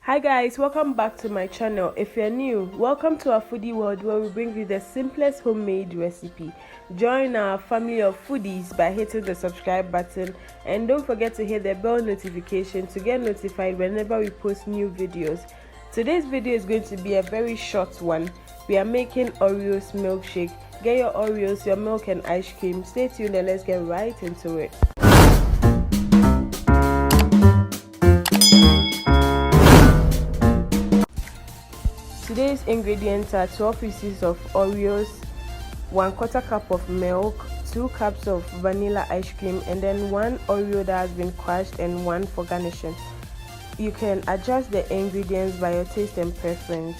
Hi guys, welcome back to my channel. If you're new, welcome to our foodie world where we bring you the simplest homemade recipe. Join our family of foodies by hitting the subscribe button and don't forget to hit the bell notification to get notified whenever we post new videos. Today's video is going to be a very short one. We are making Oreos milkshake. Get your Oreos, your milk and ice cream. Stay tuned and let's get right into it. Today's ingredients are 12 pieces of Oreos, 1/4 cup of milk, 2 cups of vanilla ice cream, and then 1 Oreo that has been crushed and 1 for garnishing. You can adjust the ingredients by your taste and preference.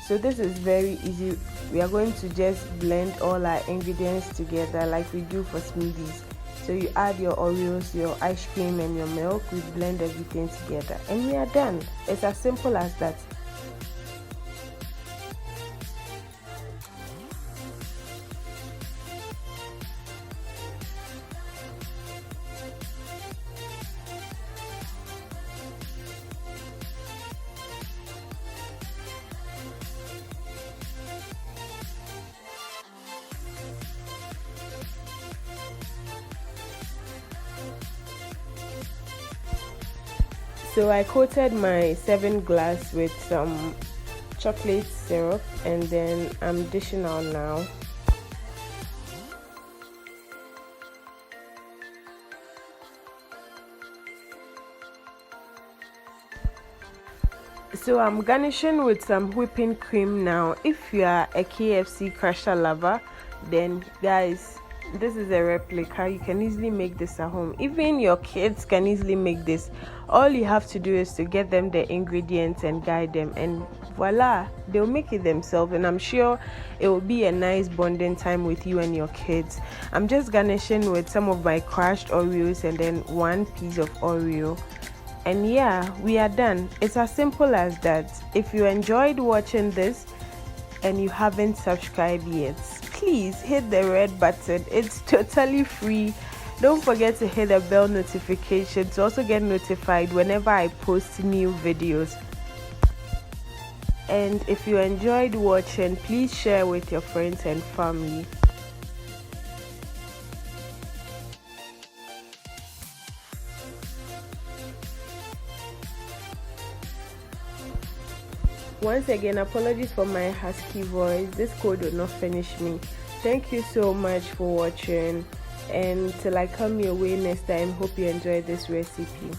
So this is very easy. We are going to just blend all our ingredients together like we do for smoothies. So you add your Oreos, your ice cream and your milk, we blend everything together and we are done. It's as simple as that. So I coated my 7 glass with some chocolate syrup and then I'm dishing out now. So I'm garnishing with some whipping cream now. If you are a KFC crusher lover, then guys, this is a replica. You can easily make this at home. Even your kids can easily make this. All you have to do is to get them the ingredients and guide them, and voila, they'll make it themselves. And I'm sure it will be a nice bonding time with you and your kids. I'm just garnishing with some of my crushed Oreos and then 1 piece of Oreo. And yeah, we are done. It's as simple as that. If you enjoyed watching this and you haven't subscribed yet, please hit the red button. It's totally free. Don't forget to hit the bell notification to also get notified whenever I post new videos. And if you enjoyed watching, please share with your friends and family. Once again, apologies for my husky voice. This cold will not finish me. Thank you so much for watching, and till I come your way next time, hope you enjoy this recipe.